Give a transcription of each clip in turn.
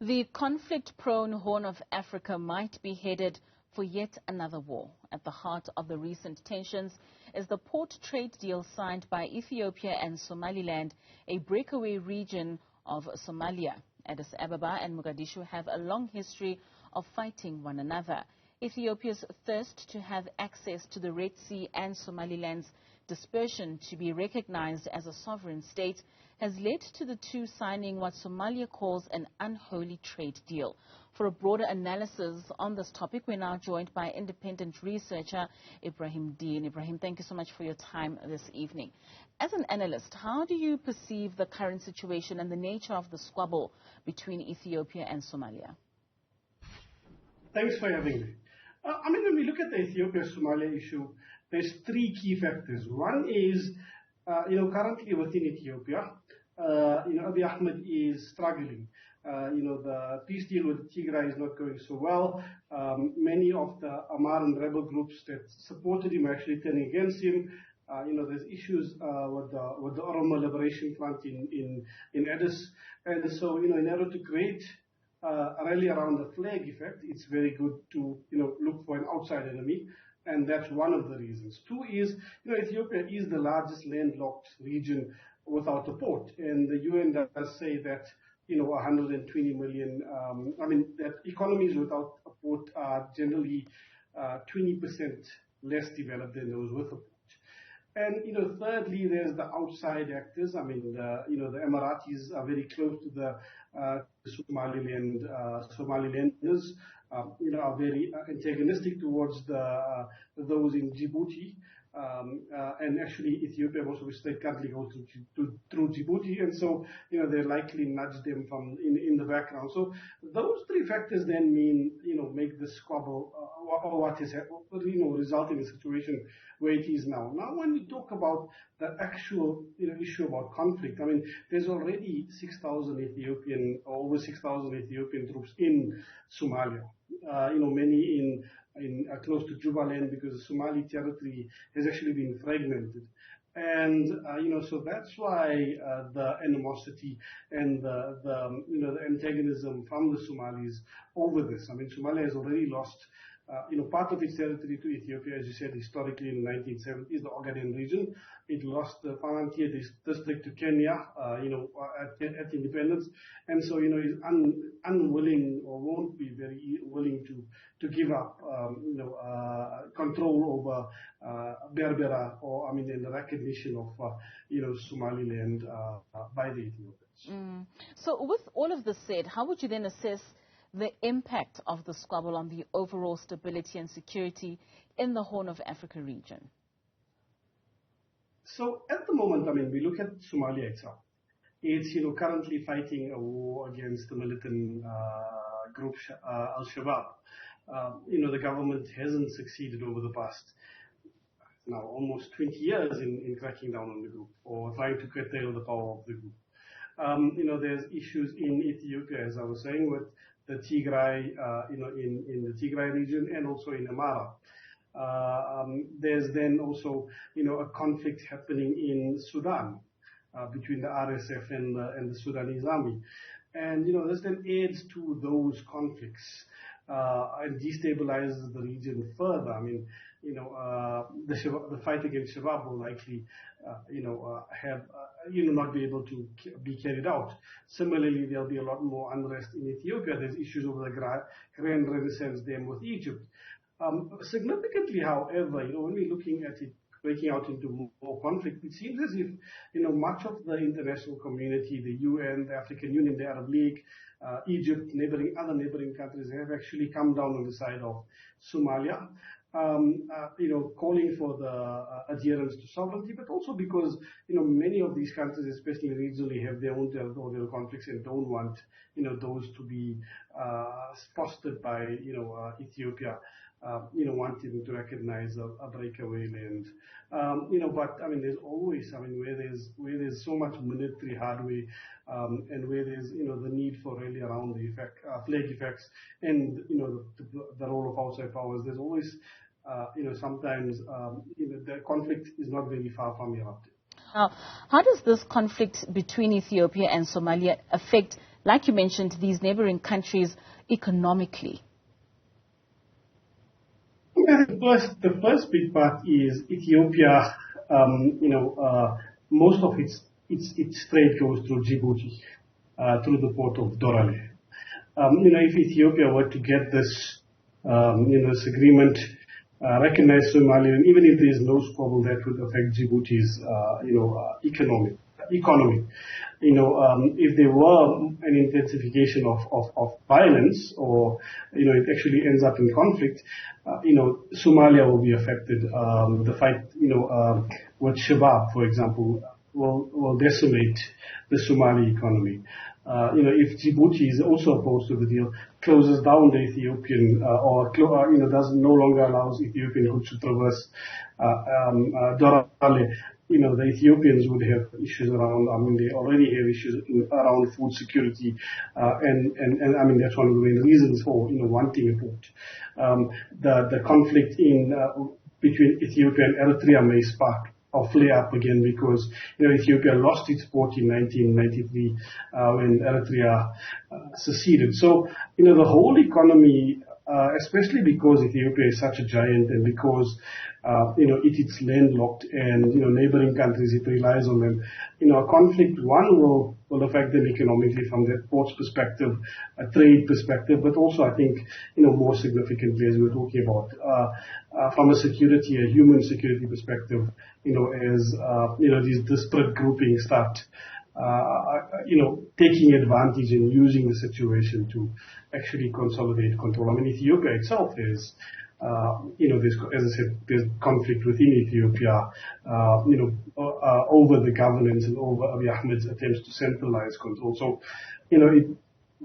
The conflict-prone Horn of Africa might be headed for yet another war. At the heart of the recent tensions is the port trade deal signed by Ethiopia and Somaliland, a breakaway region of Somalia. Addis Ababa and Mogadishu have a long history of fighting one another. Ethiopia's thirst to have access to the Red Sea and Somaliland's dispersion to be recognized as a sovereign state has led to the two signing what Somalia calls an unholy trade deal. For a broader analysis on this topic, we're now joined by independent researcher Ebrahim Dean. Ebrahim, thank you so much for your time this evening. As an analyst, how do you perceive the current situation and the nature of the squabble between Ethiopia and Somalia? Thanks for having me. When we look at the Ethiopia-Somalia issue, there's three key factors. One is, currently within Ethiopia, Abiy Ahmed is struggling. The peace deal with Tigray is not going so well. Many of the Amar and rebel groups that supported him are actually turning against him. There's issues with the Oromo Liberation Front in Addis. And so, in order to create a rally around the flag effect, it's very good to, look for an outside enemy. And that's one of the reasons. Two is, Ethiopia is the largest landlocked region without a port. And the UN does say that, 120 million, that economies without a port are generally 20% less developed than those with a port. And, thirdly, there's the outside actors. The Emiratis are very close to the Somalilanders, are very antagonistic towards those in Djibouti. And actually, Ethiopia most of its state currently goes through Djibouti, and so they likely nudge them from in the background. So those three factors then mean make the squabble or what is result in a situation where it is now. Now, when we talk about the actual issue about conflict, there's already 6,000 Ethiopian or over 6,000 Ethiopian troops in Somalia. Many in close to Jubaland, because the Somali territory has actually been fragmented. And, so that's why the animosity and the antagonism from the Somalis over this. Somalia has already lost part of its territory to Ethiopia, as you said, historically in the 1970s, the Ogaden region. It lost the Palantir district to Kenya, at independence. And so, is unwilling or won't be very willing to give up, control over Berbera or, and the recognition of, Somaliland by the Ethiopians. So with all of this said, how would you then assess the impact of the squabble on the overall stability and security in the Horn of Africa region? So at the moment, we look at Somalia itself. It's, currently fighting a war against the militant group Al-Shabaab. The government hasn't succeeded over the past, now almost 20 years in cracking down on the group or trying to curtail the power of the group. There's issues in Ethiopia, as I was saying, with the Tigray, in the Tigray region and also in Amara. There's then also, a conflict happening in Sudan between the RSF and the Sudanese army. And, this then adds to those conflicts and destabilizes the region further. The fight against Shabab will likely, have, not be able to be carried out. Similarly, there'll be a lot more unrest in Ethiopia. There's issues over the Grand Renaissance Dam with Egypt. Significantly, however, when we're looking at it breaking out into more conflict, it seems as if, much of the international community, the UN, the African Union, the Arab League, Egypt, other neighboring countries have actually come down on the side of Somalia. Calling for the adherence to sovereignty, but also because, many of these countries, especially regionally, have their own territorial conflicts and don't want, those to be fostered by, Ethiopia, wanting to recognize a breakaway land. But, there's always, where there's so much military hardware, and where there's, the need for rally around the flag effects and, the role of outside powers, there's always, sometimes, the conflict is not very far from erupting. How does this conflict between Ethiopia and Somalia affect like you mentioned, these neighboring countries economically? The first big part is Ethiopia. Most of its trade goes through Djibouti, through the port of Dorale. If Ethiopia were to get this, this agreement, recognize Somalia, and even if there is no squabble, that would affect Djibouti's, economy. If there were an intensification of violence, or it actually ends up in conflict, Somalia will be affected. The fight, with Shabab, for example, will decimate the Somali economy. If Djibouti is also opposed to the deal, closes down the Ethiopian, no longer allows Ethiopian goods to traverse Dorale, the Ethiopians would have issues around, they already have issues around food security, and that's one of the main reasons for, wanting a port. The conflict between Ethiopia and Eritrea may spark or flare up again, because Ethiopia lost its port in 1993 when Eritrea seceded. So the whole economy, especially because Ethiopia is such a giant, and because it's landlocked, and neighboring countries, it relies on them. A conflict, will affect them economically from that port's perspective, a trade perspective, but also I think more significantly, as we were talking about, from a human security perspective, as these disparate groupings start taking advantage and using the situation to actually consolidate control. Ethiopia itself is, as I said, there's conflict within Ethiopia, over the governance and over Abiy Ahmed's attempts to centralize control. So,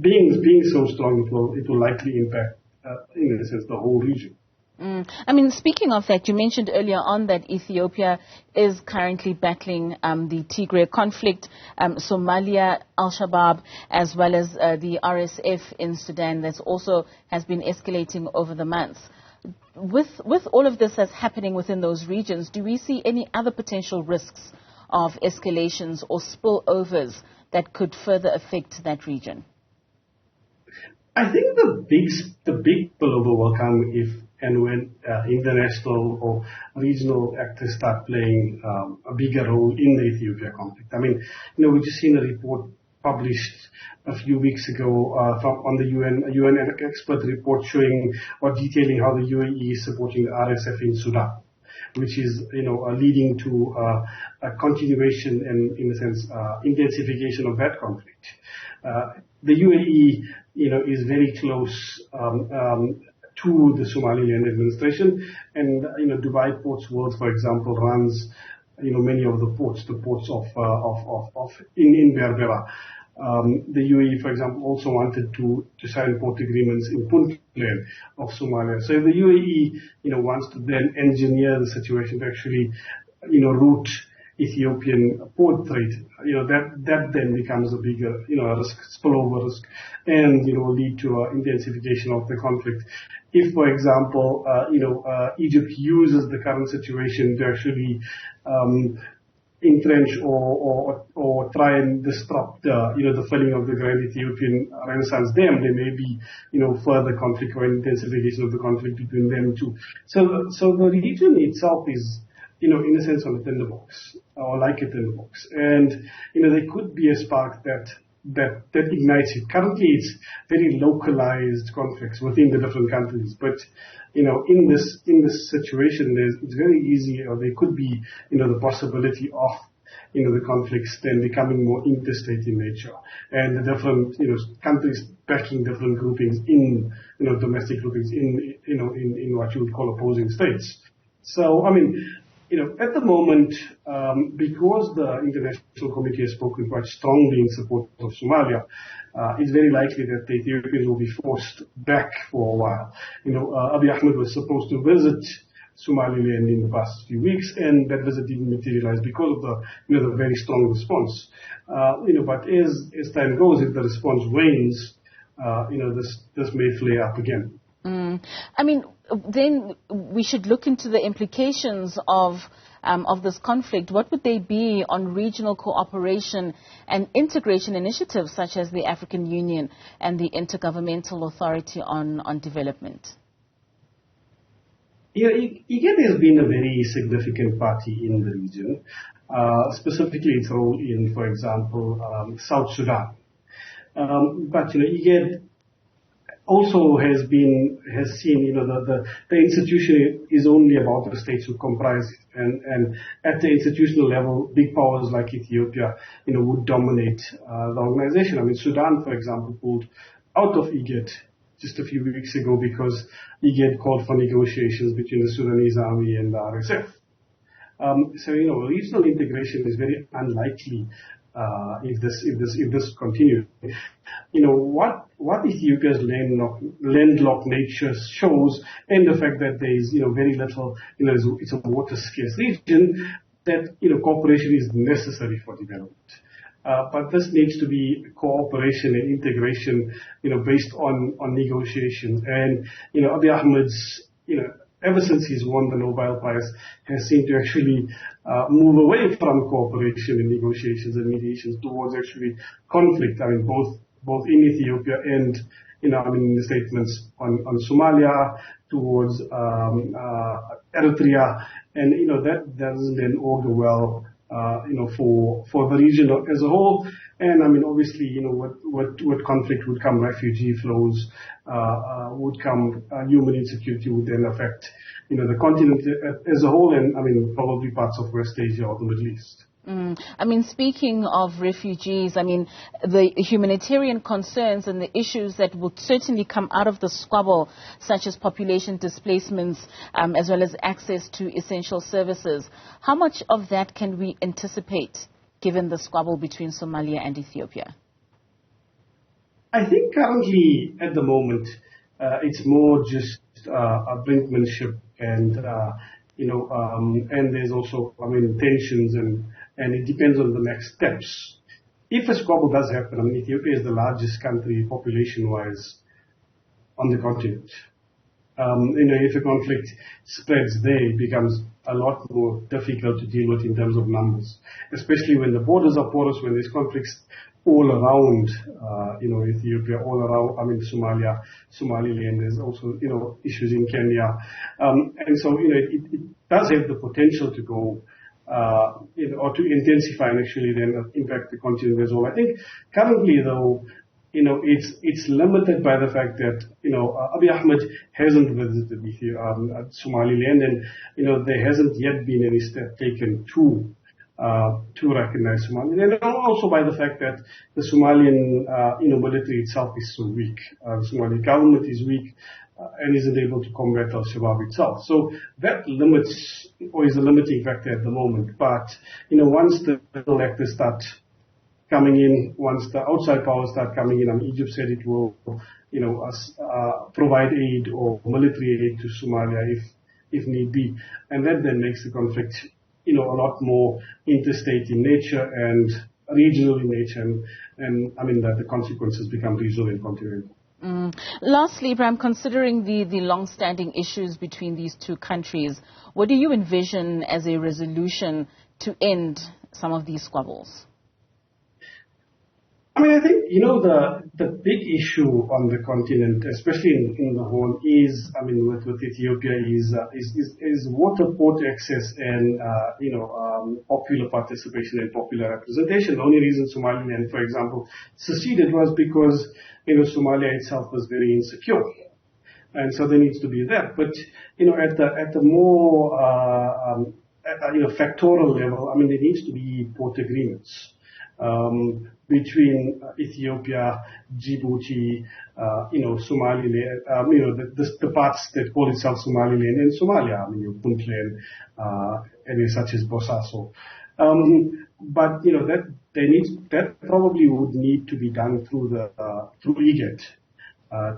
being so strong, it will likely impact, in a sense, the whole region. Speaking of that, you mentioned earlier on that Ethiopia is currently battling the Tigray conflict, Somalia, Al-Shabaab, as well as the RSF in Sudan that also has been escalating over the months. With all of this that's happening within those regions, do we see any other potential risks of escalations or spillovers that could further affect that region? I think the big spillover will come if and when international or regional actors start playing a bigger role in the Ethiopia conflict. We've just seen a report published a few weeks ago on the UN expert report showing or detailing how the UAE is supporting the RSF in Sudan, which is leading to a continuation and, in a sense, intensification of that conflict. The UAE is very close to the Somaliland administration, and Dubai Ports World, for example, runs many of the ports of in Berbera. The UAE, for example, also wanted to sign port agreements in Puntland of Somalia. So if the UAE wants to then engineer the situation to actually route Ethiopian port trade, that then becomes a bigger risk, spillover risk, and will lead to intensification of the conflict. If, for example, Egypt uses the current situation to actually entrench or try and disrupt the filling of the Grand Ethiopian Renaissance Dam, there may be further conflict or intensification of the conflict between them too. So the region itself is in a sense on a tinderbox, or like a tinderbox, and there could be a spark that ignites it. Currently, it's very localized conflicts within the different countries, but in this situation, it's very easy, or there could be the possibility of the conflicts then becoming more interstate in nature, and the different countries backing different groupings in domestic groupings in what you would call opposing states. So at the moment, because the International Committee has spoken quite strongly in support of Somalia, it's very likely that the Ethiopians will be forced back for a while. Abiy Ahmed was supposed to visit Somaliland in the past few weeks, and that visit didn't materialize because of the very strong response. But as time goes, if the response wanes, this may flare up again. Then we should look into the implications of of this conflict, what would they be on regional cooperation and integration initiatives such as the African Union and the Intergovernmental Authority on Development? Yeah, IGAD has been a very significant party in the region, specifically its role in, for example, South Sudan. But IGAD also has seen, the institution is only about the states who comprise it, and at the institutional level, big powers like Ethiopia, would dominate the organization. I mean, Sudan, for example, pulled out of IGAD just a few weeks ago because IGAD called for negotiations between the Sudanese army and the RSF. So regional integration is very unlikely if this continues. What Ethiopia's landlocked nature shows, and the fact that there is very little, it's a water scarce region, that cooperation is necessary for development. But this needs to be cooperation and integration, based on negotiation. And Abiy Ahmed's, ever since he's won the Nobel Prize, has seemed to actually move away from cooperation and negotiations and mediations towards actually conflict. I mean, both in Ethiopia and in the statements on Somalia, towards Eritrea, and that doesn't then augur well for the region as a whole. And I mean, obviously, what conflict would come, refugee flows would come, human insecurity would then affect, the continent as a whole, and I mean, probably parts of West Asia or the Middle East. I mean, speaking of refugees, I mean, the humanitarian concerns and the issues that would certainly come out of the squabble, such as population displacements, as well as access to essential services. How much of that can we anticipate, given the squabble between Somalia and Ethiopia? I think currently, at the moment, it's more just brinkmanship and, and there's also, tensions and it depends on the next steps. If a squabble does happen, Ethiopia is the largest country population-wise on the continent. If a conflict spreads there, it becomes a lot more difficult to deal with in terms of numbers, especially when the borders are porous, when there's conflicts all around, Ethiopia, all around, Somalia, Somaliland. There's also, issues in Kenya. And so, it does have the potential to go, or to intensify and actually then impact the continent as well. I think currently, though, it's limited by the fact that, Abiy Ahmed hasn't visited Somaliland, and, there hasn't yet been any step taken to recognize Somaliland, and also by the fact that the Somalian, military itself is so weak. The Somali government is weak and isn't able to combat al-Shabaab itself. So that limits, or is a limiting factor at the moment. But, once the local actors start coming in, once the outside powers start coming in, Egypt said it will, provide aid or military aid to Somalia if need be. And that then makes the conflict, a lot more interstate in nature and regional in nature, and that the consequences become regional and continental. Lastly, Ebrahim, considering the long-standing issues between these two countries, what do you envision as a resolution to end some of these squabbles? I think, the big issue on the continent, especially in the Horn, is, with Ethiopia, is water port access and, popular participation and popular representation. The only reason Somaliland, for example, seceded was because, Somalia itself was very insecure. And so there needs to be that. But, at the more, factorial level, there needs to be port agreements. Between Ethiopia, Djibouti, Somaliland, the parts that call itself Somaliland and Somalia, Puntland, areas such as Bosaso. But, that probably would need to be done through IGAD,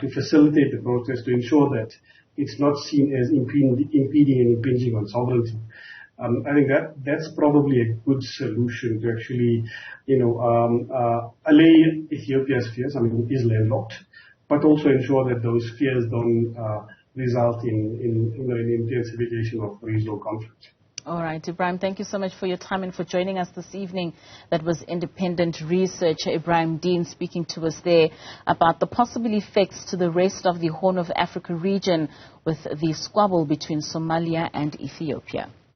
to facilitate the process, to ensure that it's not seen as impeding and impinging on sovereignty. I think that's probably a good solution to actually, allay Ethiopia's fears. It is landlocked, but also ensure that those fears don't result in intensification of regional conflict. All right, Ebrahim, thank you so much for your time and for joining us this evening. That was independent researcher Ebrahim Dean speaking to us there about the possible effects to the rest of the Horn of Africa region with the squabble between Somalia and Ethiopia.